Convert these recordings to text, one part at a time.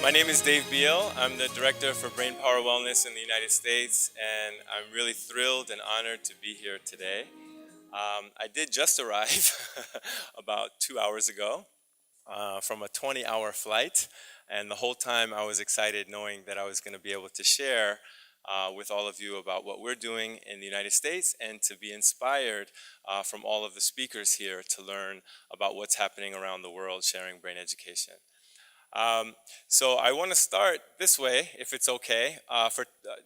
My name is Dave Beal. I'm the director for Brainpa워웰니스 in the United States, and I'm really thrilled and honored to be here today. I did just arrive about 2 hours ago from a 20-hour flight, and the whole time I was excited knowing that I was going to be able to share with all of you about what we're doing in the United States and to be inspired from all of the speakers here to learn about what's happening around the world sharing brain education. So I want to start this way, if it's okay,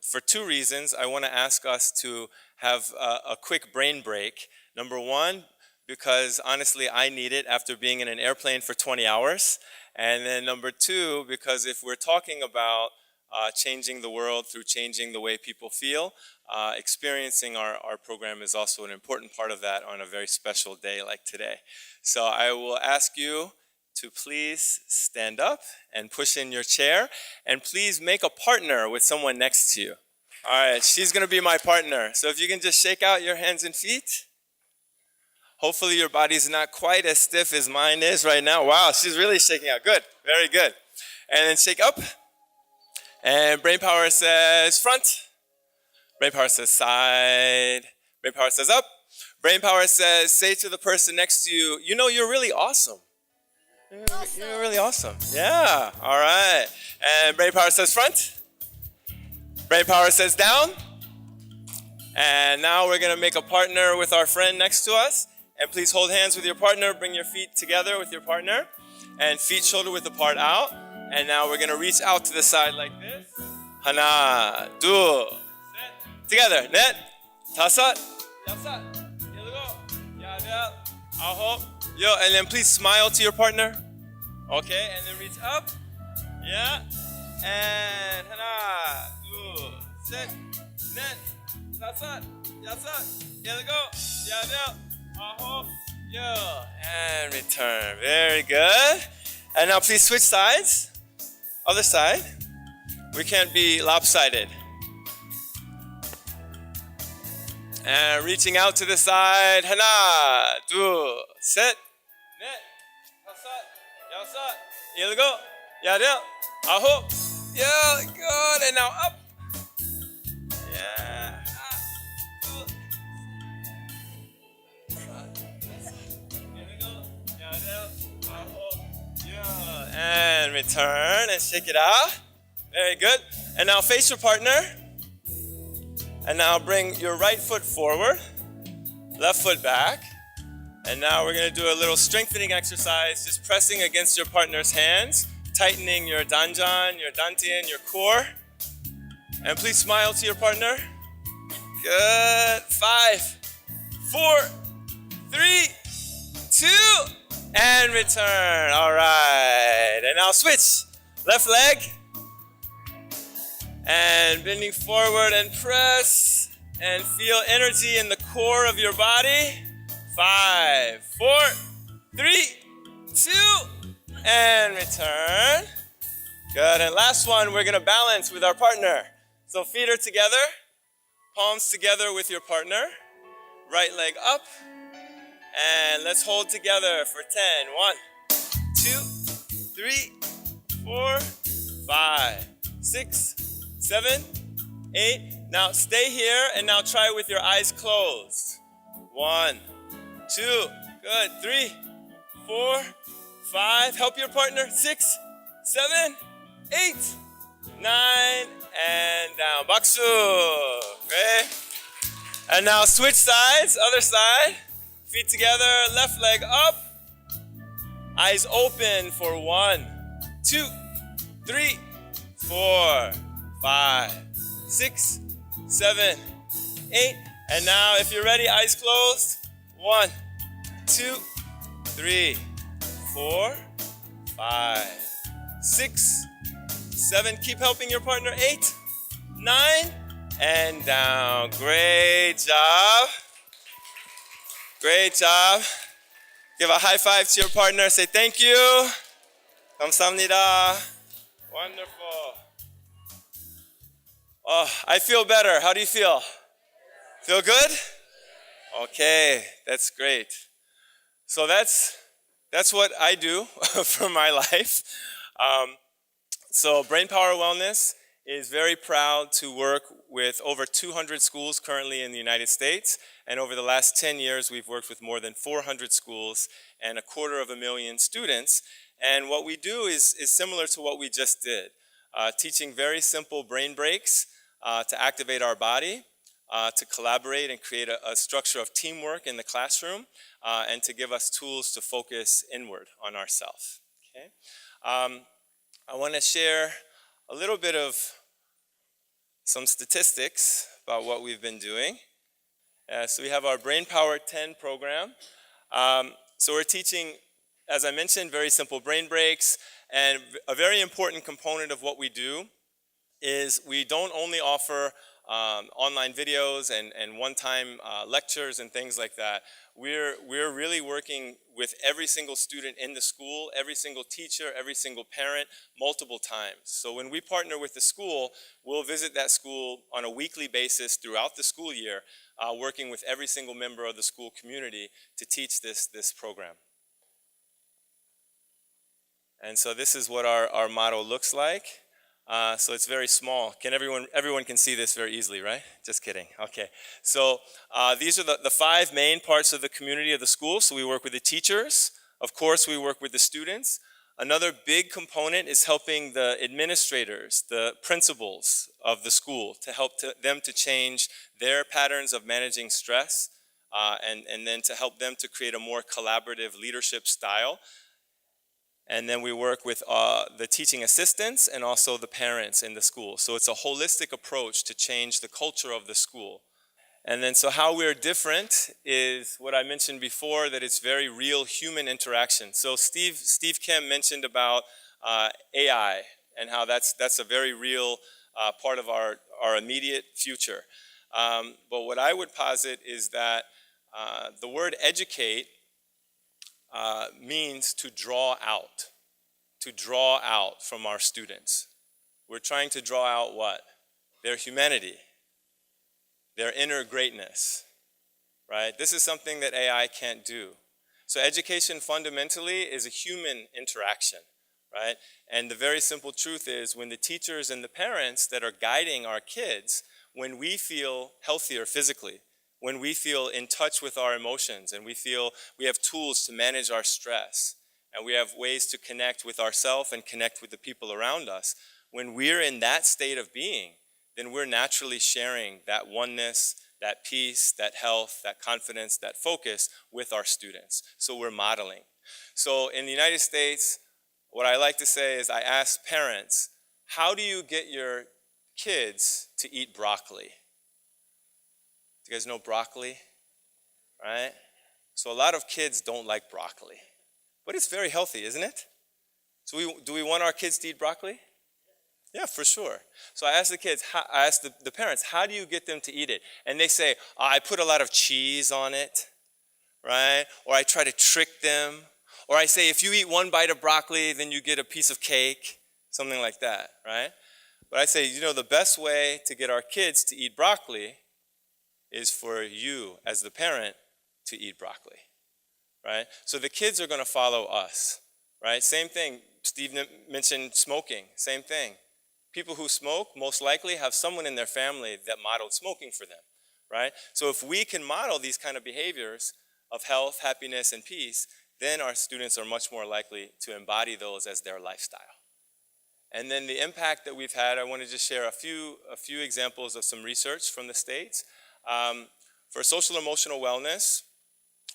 for two reasons. I want to ask us to have a quick brain break. Number one, because honestly I need it after being in an airplane for 20 hours. And then number two, because if we're talking about changing the world through changing the way people feel, experiencing our program is also an important part of that on a very special day like today. So I will ask you to please stand up and push in your chair, and please make a partner with someone next to you. All right, she's going to be my partner. So if you can just shake out your hands and feet. Hopefully your body's not quite as stiff as mine is right now. Wow, she's really shaking out. Good, very good. And then shake up. And brain power says front. Brain power says side. Brain power says up. Brain power says, say to the person next to you, you know, you're really awesome. You're really awesome. Yeah, all right. And brain power says front. Brain power says down. And now we're going to make a partner with our friend next to us. And please hold hands with your partner. Bring your feet together with your partner. And feet shoulder width apart out. And now we're going to reach out to the side like this. 하나, 둘, 셋. Together. 넷, 다섯, 여섯, 일곱, 여덟, 아홉. Yo, and then please smile to your partner. Okay, and then reach up. Yeah. And 하나, 둘, 셋, 넷, 다섯, 여섯, 일곱, 여덟, 아홉. Yo, and return. Very good. And now please switch sides. Other side. We can't be lopsided. And reaching out to the side. 하나, 둘, 셋, 넷, 다섯, 여섯, 일곱, 여덟, 아홉. Yeah, good. And now up. Yeah. And return and shake it out. Very good. And now face your partner. And now bring your right foot forward, left foot back. And now we're going to do a little strengthening exercise, just pressing against your partner's hands, tightening your danjan, your dantian, your core. And please smile to your partner. Good. 5, 4, 3, 2, and return. All right. And now switch. Left leg. And bending forward and press. And feel energy in the core of your body. 5, 4, 3, 2, and return. Good. And last one, we're going to balance with our partner. So feet are together. Palms together with your partner. Right leg up. And let's hold together for 10. 1, 2, 3, 4, 5, 6, 7, 8. Now stay here and now try with your eyes closed. 1, 2, good. 3, 4, 5. Help your partner. 6, 7, 8, 9, and down. Baksu. Great. And now switch sides. Other side. Feet together, left leg up. Eyes open for 1, 2, 3, 4, 5, 6, 7, 8. And now, if you're ready, eyes closed. 1, 2, 3, 4, 5, 6, 7. Keep helping your partner. 8, 9, and down. Great job. Great job. Give a high five to your partner. Say thank you. 감사합니다. Wonderful. Oh, I feel better. How do you feel? Feel good? Okay, that's great. So that's what I do for my life. So Brainpower'Wellness is very proud to work with over 200 schools currently in the United States, and over the last 10 years we've worked with more than 400 schools and 250,000 students. And what we do is similar to what we just did, teaching very simple brain breaks to activate our body, to collaborate and create a structure of teamwork in the classroom, and to give us tools to focus inward on ourselves. Okay? I want to share a little bit of some statistics about what we've been doing. So we have our Brain Power 10 program. So we're teaching, as I mentioned, very simple brain breaks, and a very important component of what we do is we don't only offer online videos and one-time lectures and things like that. We're really working with every single student in the school, every single teacher, every single parent, multiple times. So when we partner with the school, we'll visit that school on a weekly basis throughout the school year, working with every single member of the school community to teach this program. And so this is what our model looks like. So it's very small. Everyone can see this very easily, right? Just kidding. Okay. So these are the 5 main parts of the community of the school. So we work with the teachers. Of course, we work with the students. Another big component is helping the administrators, the principals of the school, to help them to change their patterns of managing stress, and then to help them to create a more collaborative leadership style. And then we work with the teaching assistants and also the parents in the school. So it's a holistic approach to change the culture of the school. And then so how we're different is what I mentioned before, that it's very real human interaction. So Steve Kim mentioned about AI and how that's a very real part of our immediate future. But what I would posit is that the word educate means to draw out from our students. We're trying to draw out what? Their humanity, their inner greatness, right? This is something that AI can't do. So education fundamentally is a human interaction, right? And the very simple truth is when the teachers and the parents that are guiding our kids, when we feel healthier physically, when we feel in touch with our emotions and we feel we have tools to manage our stress and we have ways to connect with ourselves and connect with the people around us, when we're in that state of being, then we're naturally sharing that oneness, that peace, that health, that confidence, that focus with our students. So we're modeling. So in the United States, what I like to say is I ask parents, how do you get your kids to eat broccoli? You guys know broccoli, right? So a lot of kids don't like broccoli, but it's very healthy, isn't it? So do we want our kids to eat broccoli? Yeah, for sure. So I ask the kids, I ask the parents, how do you get them to eat it? And they say, I put a lot of cheese on it, right? Or I try to trick them. Or I say, if you eat 1 bite of broccoli, then you get a piece of cake, something like that, right? But I say, the best way to get our kids to eat broccoli is for you, as the parent, to eat broccoli, right? So the kids are going to follow us, right? Same thing. Steve mentioned smoking. Same thing. People who smoke most likely have someone in their family that modeled smoking for them, right? So if we can model these kind of behaviors of health, happiness, and peace, then our students are much more likely to embody those as their lifestyle. And then the impact that we've had, I want to just share a few examples of some research from the States. For social emotional wellness,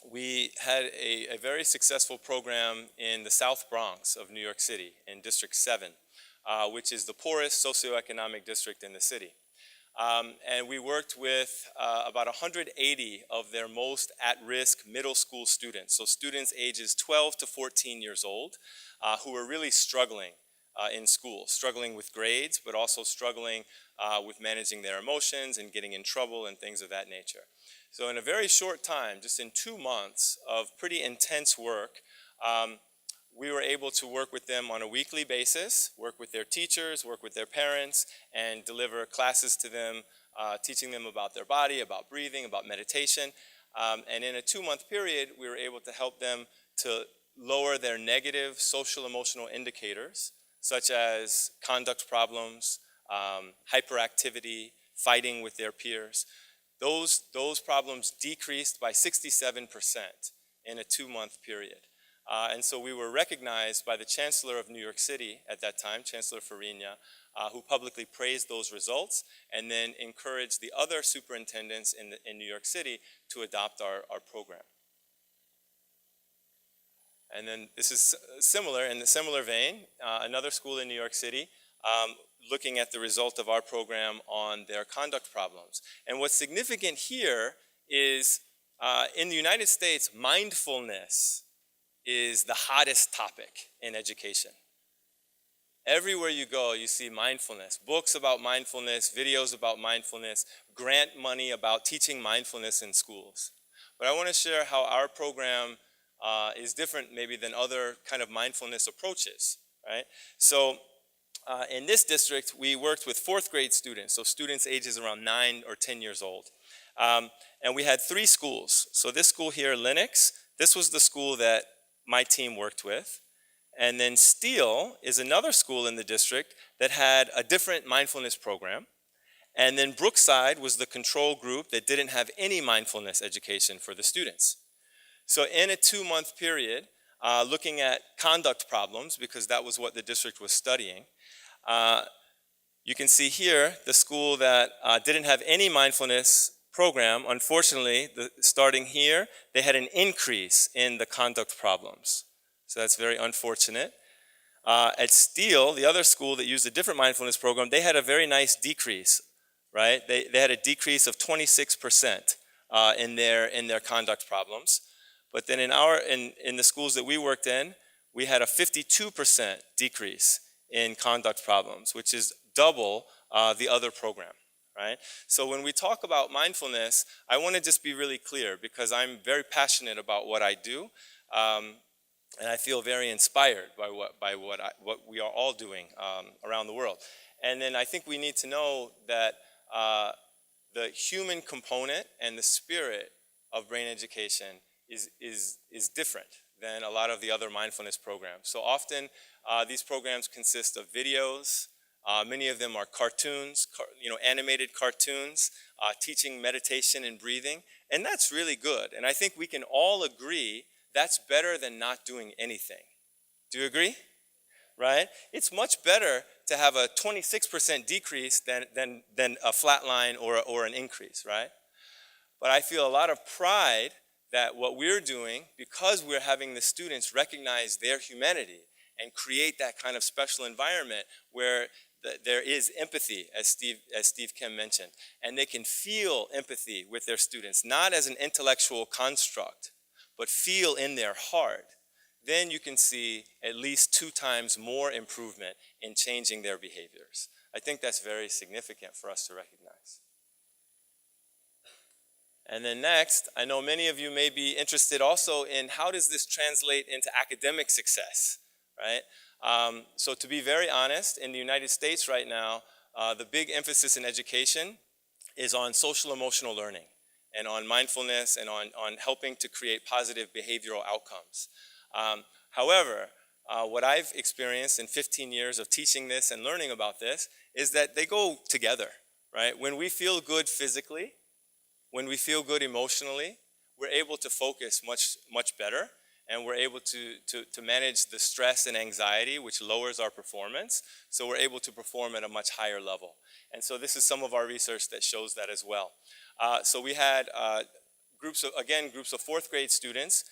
we had a very successful program in the South Bronx of New York City in District 7, which is the poorest socioeconomic district in the city. And we worked with about 180 of their most at-risk middle school students, so students ages 12 to 14 years old, who were really struggling in school, struggling with grades, but also struggling with managing their emotions and getting in trouble and things of that nature. So in a very short time, just in 2 months of pretty intense work, we were able to work with them on a weekly basis, work with their teachers, work with their parents, and deliver classes to them, teaching them about their body, about breathing, about meditation. And in a 2-month period, we were able to help them to lower their negative social emotional indicators, such as conduct problems, hyperactivity, fighting with their peers. Those problems decreased by 67% in a 2-month period. And so we were recognized by the Chancellor of New York City at that time, Chancellor Farina, who publicly praised those results and then encouraged the other superintendents in New York City to adopt our program. And then this is similar, in a similar vein, another school in New York City looking at the result of our program on their conduct problems. And what's significant here is in the United States, mindfulness is the hottest topic in education. Everywhere you go, you see mindfulness, books about mindfulness, videos about mindfulness, grant money about teaching mindfulness in schools. But I want to share how our program is different maybe than other kind of mindfulness approaches, right? So in this district, we worked with 4th grade students, so students ages around 9 or 10 years old. And we had 3 schools. So this school here, Lenox, this was the school that my team worked with. And then Steele is another school in the district that had a different mindfulness program. And then Brookside was the control group that didn't have any mindfulness education for the students. So in a 2-month period, looking at conduct problems, because that was what the district was studying, you can see here the school that didn't have any mindfulness program. Unfortunately, starting here, they had an increase in the conduct problems. So that's very unfortunate. At Steele, the other school that used a different mindfulness program, they had a very nice decrease, right? They had a decrease of 26% in their conduct problems. But then in the schools that we worked in, we had a 52% decrease in conduct problems, which is double the other program. Right? So when we talk about mindfulness, I want to just be really clear because I'm very passionate about what I do, and I feel very inspired by what we are all doing around the world. And then I think we need to know that the human component and the spirit of brain education is different than a lot of the other mindfulness programs. So often these programs consist of videos. Many of them are cartoons, animated cartoons, teaching meditation and breathing, and that's really good. And I think we can all agree that's better than not doing anything. Do you agree? Right? It's much better to have a 26% decrease than a flat line or an increase, right? But I feel a lot of pride that what we're doing, because we're having the students recognize their humanity and create that kind of special environment where there is empathy, as Steve Kim mentioned, and they can feel empathy with their students, not as an intellectual construct, but feel in their heart, then you can see at least 2 times more improvement in changing their behaviors. I think that's very significant for us to recognize. And then next, I know many of you may be interested also in how does this translate into academic success, right? So to be very honest, in the United States right now, the big emphasis in education is on social emotional learning and on mindfulness and on helping to create positive behavioral outcomes. However, what I've experienced in 15 years of teaching this and learning about this is that they go together, right? When we feel good physically, when we feel good emotionally, we're able to focus much better. And we're able to manage the stress and anxiety, which lowers our performance. So we're able to perform at a much higher level. And so this is some of our research that shows that as well. So we had groups of 4th grade students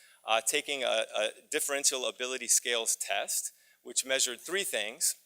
taking a differential ability scales test, which measured 3 things.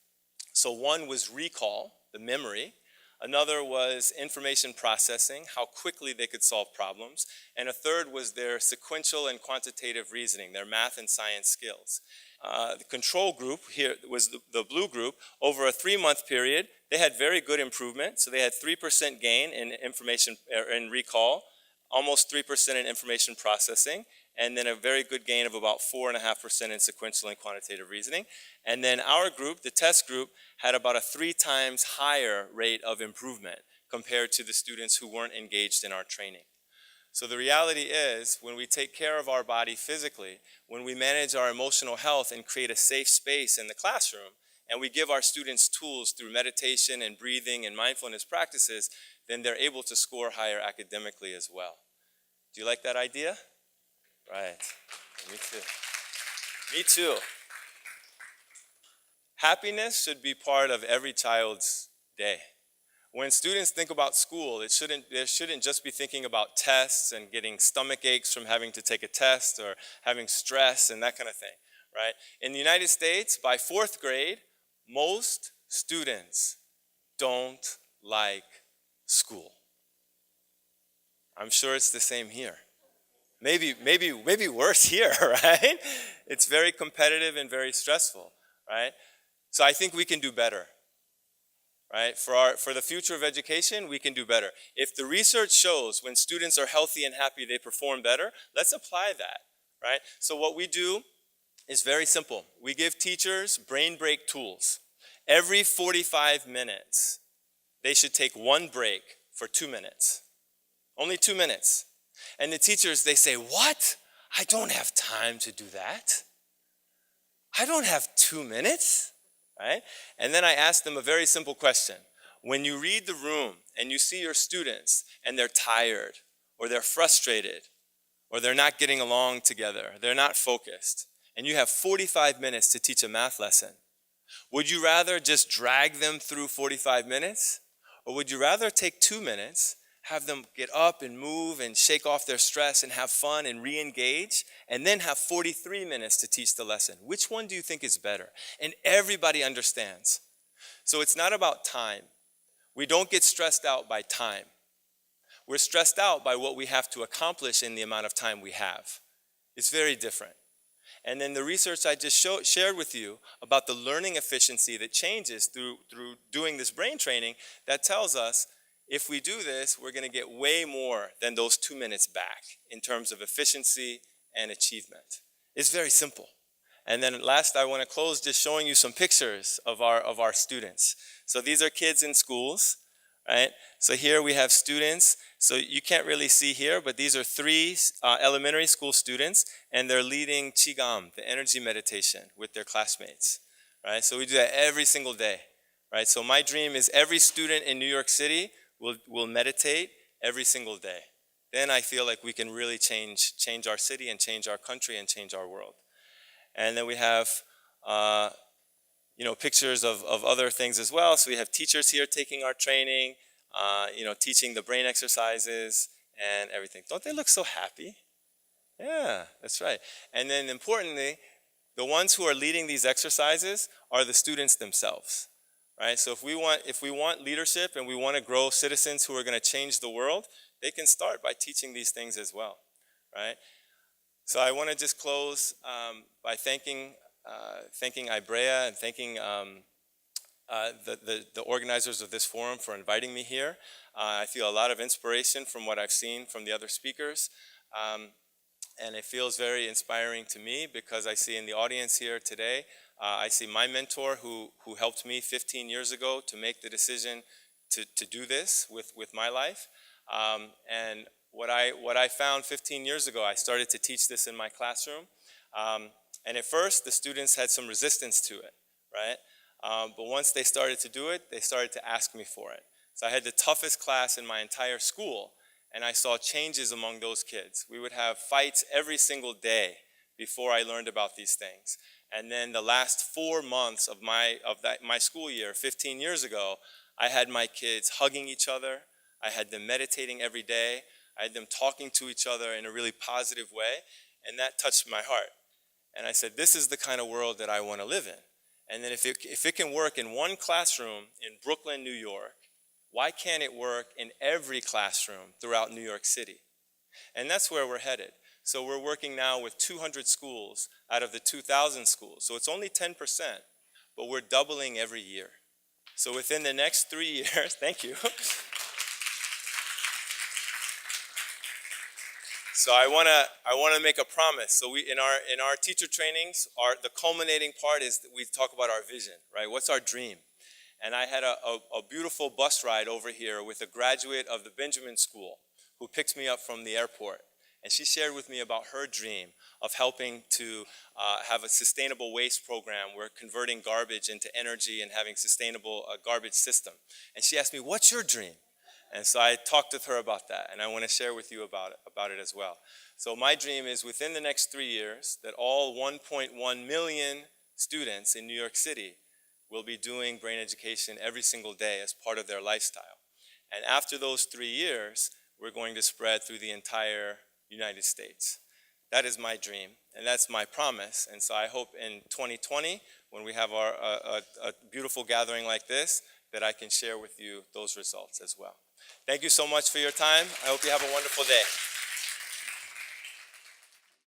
So one was recall, the memory. Another was information processing, how quickly they could solve problems. And a third was their sequential and quantitative reasoning, their math and science skills. The control group here was the blue group. Over a 3-month period, they had very good improvement. So they had 3% gain in information in recall, almost 3% in information processing, and then a very good gain of about 4.5% in sequential and quantitative reasoning. And then our group, the test group, had about a 3 times higher rate of improvement compared to the students who weren't engaged in our training. So the reality is, when we take care of our body physically, when we manage our emotional health and create a safe space in the classroom, and we give our students tools through meditation and breathing and mindfulness practices, then they're able to score higher academically as well. Do you like that idea? Right. Me too. Me too. Happiness should be part of every child's day. When students think about school, they shouldn't just be thinking about tests and getting stomach aches from having to take a test or having stress and that kind of thing, right? In the United States, by 4th grade, most students don't like school. I'm sure it's the same here. Maybe worse here, right? It's very competitive and very stressful, right? So I think we can do better. Right? For the future of education, we can do better. If the research shows when students are healthy and happy, they perform better, let's apply that, right? So what we do is very simple. We give teachers brain break tools. Every 45 minutes, they should take one break for 2 minutes. Only 2 minutes. And the teachers, they say, "What? I don't have time to do that. I don't have 2 minutes." Right? And then I ask them a very simple question. When you read the room and you see your students and they're tired or they're frustrated or they're not getting along together, they're not focused, and you have 45 minutes to teach a math lesson, would you rather just drag them through 45 minutes? Or would you rather take 2 minutes, have them get up and move and shake off their stress and have fun and re-engage, and then have 43 minutes to teach the lesson? Which one do you think is better? And everybody understands. So it's not about time. We don't get stressed out by time. We're stressed out by what we have to accomplish in the amount of time we have. It's very different. And then the research I just shared with you about the learning efficiency that changes through doing this brain training, that tells us if we do this, we're going to get way more than those 2 minutes back in terms of efficiency and achievement. It's very simple. And then last, I want to close just showing you some pictures of our students. So these are kids in schools, right? So here we have students. So you can't really see here, but these are 3 elementary school students, and they're leading Qigam, the energy meditation, with their classmates, right? So we do that every single day, right? So my dream is every student in New York City will meditate every single day. Then I feel like we can really change our city and change our country and change our world. And then we have pictures of other things as well. So we have teachers here taking our training, teaching the brain exercises and everything. Don't they look so happy? Yeah, that's right. And then importantly, the ones who are leading these exercises are the students themselves. Right? So if we want leadership and we want to grow citizens who are going to change the world, they can start by teaching these things as well, right? So I want to just close by thanking Ibrea and thanking the organizers of this forum for inviting me here. I feel a lot of inspiration from what I've seen from the other speakers, and it feels very inspiring to me because I see in the audience here today, I see my mentor who helped me 15 years ago to make the decision to do this with my life. And what I found 15 years ago, I started to teach this in my classroom. And at first, the students had some resistance to it, right? But once they started to do it, they started to ask me for it. So I had the toughest class in my entire school, and I saw changes among those kids. We would have fights every single day before I learned about these things. And then the last 4 months of my school year, 15 years ago, I had my kids hugging each other. I had them meditating every day. I had them talking to each other in a really positive way. And that touched my heart. And I said, this is the kind of world that I want to live in. And then if it can work in one classroom in Brooklyn, New York, why can't it work in every classroom throughout New York City? And that's where we're headed. So we're working now with 200 schools out of the 2,000 schools. So it's only 10%, but we're doubling every year. So within the next 3 years, thank you. So I want to make a promise. So we in our teacher trainings, the culminating part is that we talk about our vision, right? What's our dream? And I had a beautiful bus ride over here with a graduate of the Benjamin School who picked me up from the airport. And she shared with me about her dream of helping to have a sustainable waste program where converting garbage into energy and having sustainable garbage system. And she asked me, what's your dream? And so I talked with her about that, and I want to share with you about it as well. So my dream is within the next 3 years that all 1.1 million students in New York City will be doing brain education every single day as part of their lifestyle. And after those 3 years, we're going to spread through the entire United States. That is my dream, and that's my promise. And so I hope in 2020, when we have a beautiful gathering like this, that I can share with you those results as well. Thank you so much for your time. I hope you have a wonderful day.